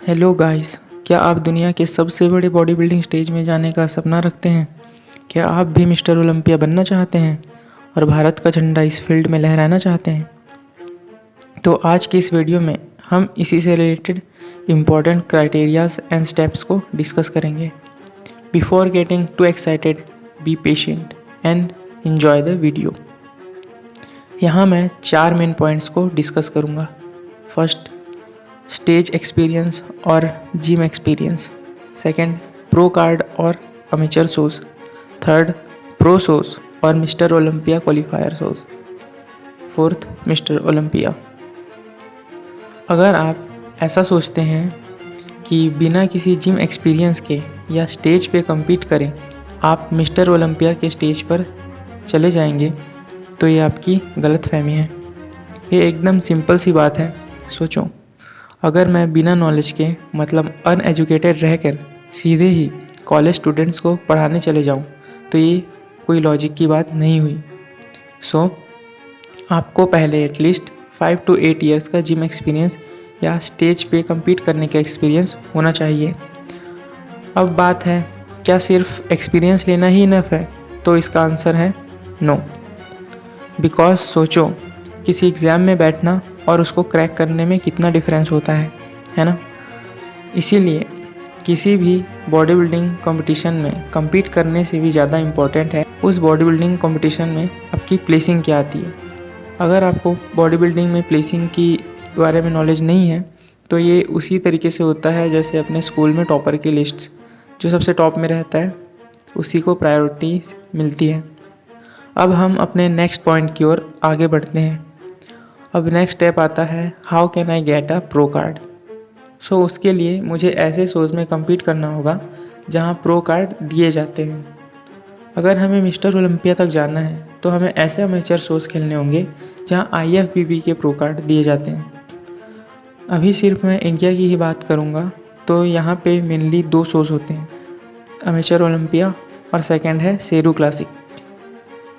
Hello guys, क्या आप दुनिया के सबसे बड़े बॉडी बिल्डिंग स्टेज में जाने का सपना रखते हैं? क्या आप भी मिस्टर ओलंपिया बनना चाहते हैं और भारत का झंडा इस फील्ड में लहराना चाहते हैं? तो आज की इस वीडियो में हम इसी से related important criterias and steps को डिस्कस करेंगे। Before getting too excited, be patient and enjoy the video. यहाँ मैं 4 मेन पॉइंट्स को डिस्कस करूँगा। फर्स्ट, स्टेज एक्सपीरियंस और gym experience. Second, pro card और amateur shows. Third, pro shows और mister Olympia qualifier shows. Fourth, mister Olympia. अगर आप ऐसा सोचते हैं कि बिना किसी जिम एक्सपीरियंस के या स्टेज पे compete करें आप मिस्टर ओलंपिया के स्टेज पर चले जाएंगे, तो ये आपकी गलतफहमी है। ये एकदम सिंपल सी बात है। सोचो, अगर मैं बिना नॉलेज के मतलब अनएजुकेटेड रहकर सीधे ही कॉलेज स्टूडेंट्स को पढ़ाने चले जाऊं, तो ये कोई लॉजिक की बात नहीं हुई। आपको पहले एटलीस्ट 5 to 8 ईयर्स का जिम एक्सपीरियंस या स्टेज पे compete करने का एक्सपीरियंस होना चाहिए। अब बात है, क्या सिर्फ एक्सपीरियंस लेना ही इनफ है? तो इसका आंसर है नो। बिकॉज सोचो, किसी एग्ज़ाम में बैठना और उसको क्रैक करने में कितना डिफरेंस होता है ना। इसीलिए किसी भी बॉडी बिल्डिंग कंपटीशन में compete करने से भी ज़्यादा इम्पॉर्टेंट है उस बॉडी बिल्डिंग कंपटीशन में आपकी प्लेसिंग क्या आती है। अगर आपको बॉडी बिल्डिंग में प्लेसिंग की बारे में नॉलेज नहीं है, तो ये उसी तरीके से होता है जैसे अपने स्कूल में टॉपर की लिस्ट्स, जो सबसे टॉप में रहता है उसी को प्रायोरिटी मिलती है। अब हम अपने नेक्स्ट पॉइंट की ओर आगे बढ़ते हैं। अब नेक्स्ट स्टेप आता है, how can I get a pro card. उसके लिए मुझे ऐसे शोज़ में compete करना होगा जहां प्रो कार्ड दिए जाते हैं। अगर हमें मिस्टर ओलंपिया तक जाना है तो हमें ऐसे अमेचर शोज़ खेलने होंगे जहां IFBB के प्रो कार्ड दिए जाते हैं। अभी सिर्फ मैं इंडिया की ही बात करूंगा, तो यहाँ पे मेनली 2 शोज़ होते हैं, अमेचर ओलंपिया और सेकंड है शेरू क्लासिक।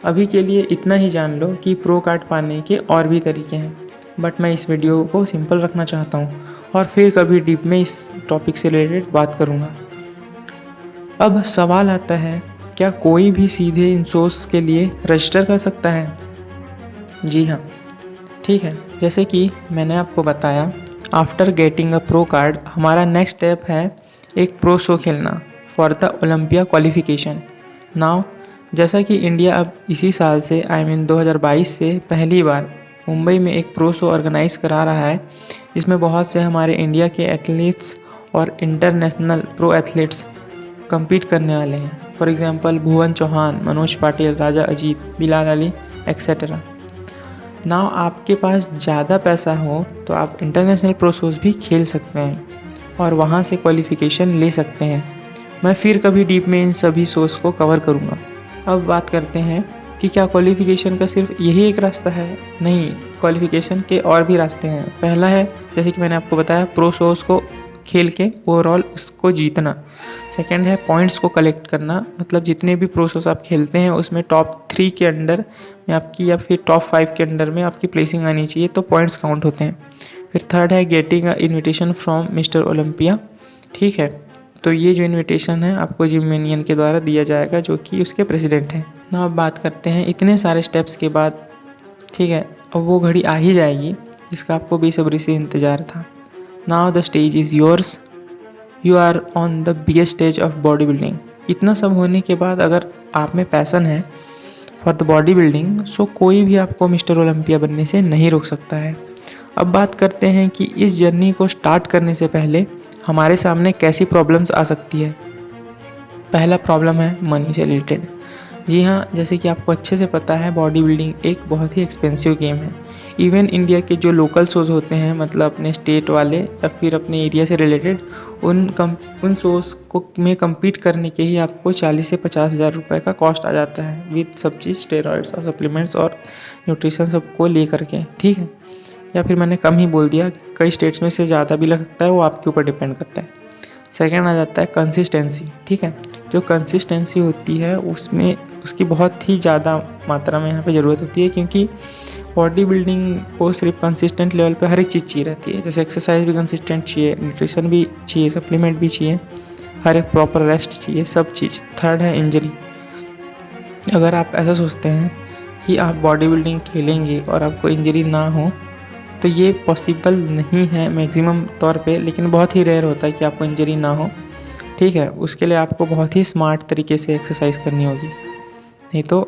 अभी के लिए इतना ही जान लो कि प्रो कार्ड पाने के और भी तरीके हैं, बट मैं इस वीडियो को सिंपल रखना चाहता हूँ और फिर कभी डीप में इस टॉपिक से रिलेटेड बात करूँगा। अब सवाल आता है, क्या कोई भी सीधे इन शोज़ के लिए रजिस्टर कर सकता है? जी हाँ, ठीक है। जैसे कि मैंने आपको बताया, after getting a pro card हमारा नेक्स्ट स्टेप है एक प्रो शो खेलना for the Olympia qualification. Now जैसा कि इंडिया अब इसी साल से 2022 से पहली बार मुंबई में एक प्रो शो ऑर्गेनाइज़ करा रहा है, जिसमें बहुत से हमारे इंडिया के एथलीट्स और इंटरनेशनल प्रो एथलीट्स compete करने वाले हैं। For example Bhuvan Chauhan, Manoj Patil, Raja Ajit, Bilal Ali etcetera. Now आपके पास ज़्यादा पैसा हो तो आप इंटरनेशनल प्रो शोज़ भी खेल सकते हैं और वहाँ से क्वालिफिकेशन ले सकते हैं। मैं फिर कभी डीप में इन सभी शोज़ को कवर करूँगा। अब बात करते हैं कि क्या क्वालिफिकेशन का सिर्फ यही एक रास्ता है? नहीं, क्वालिफिकेशन के और भी रास्ते हैं। पहला है, जैसे कि मैंने आपको बताया, प्रो शोज़ को खेल के ओवरऑल उसको जीतना। सेकंड है पॉइंट्स को कलेक्ट करना, मतलब जितने भी प्रो शोज़ आप खेलते हैं उसमें टॉप 3 के अंडर में आपकी या फिर टॉप 5 के अंडर में आपकी प्लेसिंग आनी चाहिए, तो पॉइंट्स काउंट होते हैं। फिर थर्ड है getting a invitation from mister Olympia. ठीक है, तो ये जो इन्विटेशन है आपको जिम यूनियन के द्वारा दिया जाएगा, जो कि उसके प्रेसिडेंट हैं। ना अब बात करते हैं, इतने सारे स्टेप्स के बाद ठीक है, अब वो घड़ी आ ही जाएगी जिसका आपको बेसब्री से इंतज़ार था। Now the stage is yours, you are on the biggest stage of body building. इतना सब होने के बाद अगर आप में पैसन है फॉर द बॉडी बिल्डिंग, सो कोई भी आपको मिस्टर ओलंपिया बनने से नहीं रोक सकता है। अब बात करते हैं कि इस जर्नी को स्टार्ट करने से पहले हमारे सामने कैसी प्रॉब्लम्स आ सकती है। पहला प्रॉब्लम है मनी से रिलेटेड। जी हाँ, जैसे कि आपको अच्छे से पता है, बॉडी बिल्डिंग एक बहुत ही एक्सपेंसिव गेम है। इवन इंडिया के जो लोकल शोज़ होते हैं, मतलब अपने स्टेट वाले या फिर अपने एरिया से रिलेटेड, उन शोज़ को में compete करने के ही आपको 40 से 50 हज़ार रुपये का कॉस्ट आ जाता है, विद सब चीज़, स्टेरॉइड्स और सप्लीमेंट्स और न्यूट्रिशन सबको ले करके। ठीक है, या फिर मैंने कम ही बोल दिया, कई स्टेट्स में से ज़्यादा भी लग सकता है, वो आपके ऊपर डिपेंड करता है। सेकेंड आ जाता है कंसिस्टेंसी। ठीक है, जो कंसिस्टेंसी होती है उसमें उसकी बहुत ही ज़्यादा मात्रा में यहाँ पे ज़रूरत होती है, क्योंकि बॉडी बिल्डिंग को सिर्फ कंसिस्टेंट लेवल पे हर एक चीज़ चाहिए रहती है, जैसे एक्सरसाइज भी कंसिस्टेंट चाहिए, न्यूट्रिशन भी चाहिए, सप्लीमेंट भी चाहिए, हर एक प्रॉपर रेस्ट चाहिए, सब चीज़। थर्ड है इंजरी। अगर आप ऐसा सोचते हैं कि आप बॉडी बिल्डिंग खेलेंगे और आपको इंजरी ना हो, तो ये पॉसिबल नहीं है मैक्सिमम तौर पे, लेकिन बहुत ही रेयर होता है कि आपको इंजरी ना हो। ठीक है, उसके लिए आपको बहुत ही स्मार्ट तरीके से एक्सरसाइज करनी होगी। नहीं तो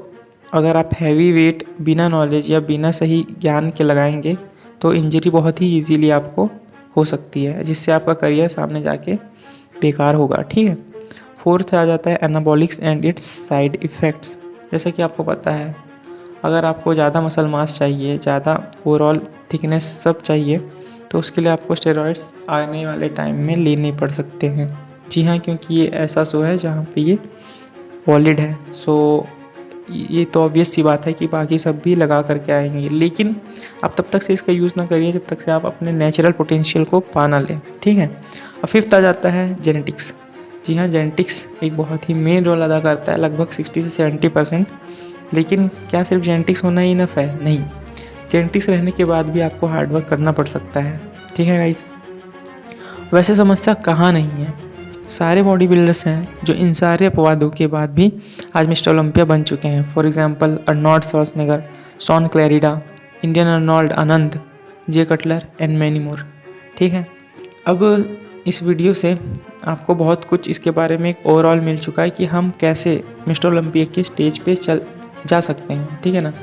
अगर आप हैवी वेट बिना नॉलेज या बिना सही ज्ञान के लगाएंगे तो इंजरी बहुत ही इजीली आपको हो सकती है, जिससे आपका करियर सामने जाके बेकार होगा। ठीक है, फोर्थ आ जाता है anabolics and it's side effects. जैसे कि आपको पता है, अगर आपको ज़्यादा मसल मास चाहिए, ज़्यादा ओवरऑल थिकनेस सब चाहिए, तो उसके लिए आपको स्टेरॉइड्स आने वाले टाइम में लेने पड़ सकते हैं। जी हाँ, क्योंकि ये ऐसा शो है जहाँ पे ये वॉलिड है। सो ये तो ऑब्वियस सी बात है कि बाकी सब भी लगा करके आएंगे, लेकिन आप तब तक से इसका यूज़ ना करिए जब तक से आप अपने नेचुरल पोटेंशियल को पा ना लें। ठीक है, अब फिफ्थ आ जाता है जेनेटिक्स। जी हाँ, जेनेटिक्स एक बहुत ही मेन रोल अदा करता है, लगभग 60 से 70%। लेकिन क्या सिर्फ जेनेटिक्स होना ही इनफ है? नहीं, जेनेटिक्स रहने के बाद भी आपको हार्डवर्क करना पड़ सकता है। ठीक है गाइस, वैसे समस्या कहाँ नहीं है, सारे बॉडी बिल्डर्स हैं जो इन सारे अपवादों के बाद भी आज मिस्टर ओलंपिया बन चुके हैं। For example Arnold Schwarzenegger, Shawn Clarida, Indian Arnold Anand, Jay Cutler and many more. ठीक है, अब इस वीडियो से आपको बहुत कुछ इसके बारे में एक ओवरऑल मिल चुका है कि हम कैसे मिस्टर ओलंपिया के स्टेज पे जा सकते हैं। ठीक है ना,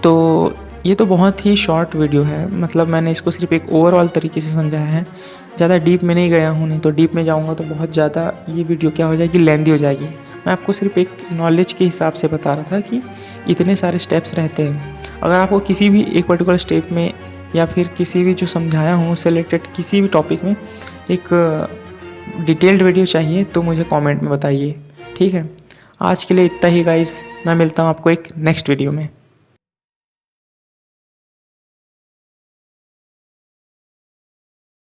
तो ये तो बहुत ही शॉर्ट वीडियो है, मतलब मैंने इसको सिर्फ एक ओवरऑल तरीके से समझाया है, ज़्यादा डीप में नहीं गया हूँ। नहीं तो डीप में जाऊँगा तो बहुत ज़्यादा ये वीडियो क्या हो जाएगी, लेंदी हो जाएगी। मैं आपको सिर्फ एक नॉलेज के हिसाब से बता रहा था कि इतने सारे स्टेप्स रहते हैं। अगर आपको किसी भी एक पर्टिकुलर स्टेप में या फिर किसी भी जो समझाया हूँ उससे रिलेटेड किसी भी टॉपिक में एक डिटेल्ड वीडियो चाहिए तो मुझे कमेंट में बताइए। ठीक है, आज के लिए इतना ही गाइस, मैं मिलता हूँ आपको एक नेक्स्ट वीडियो में।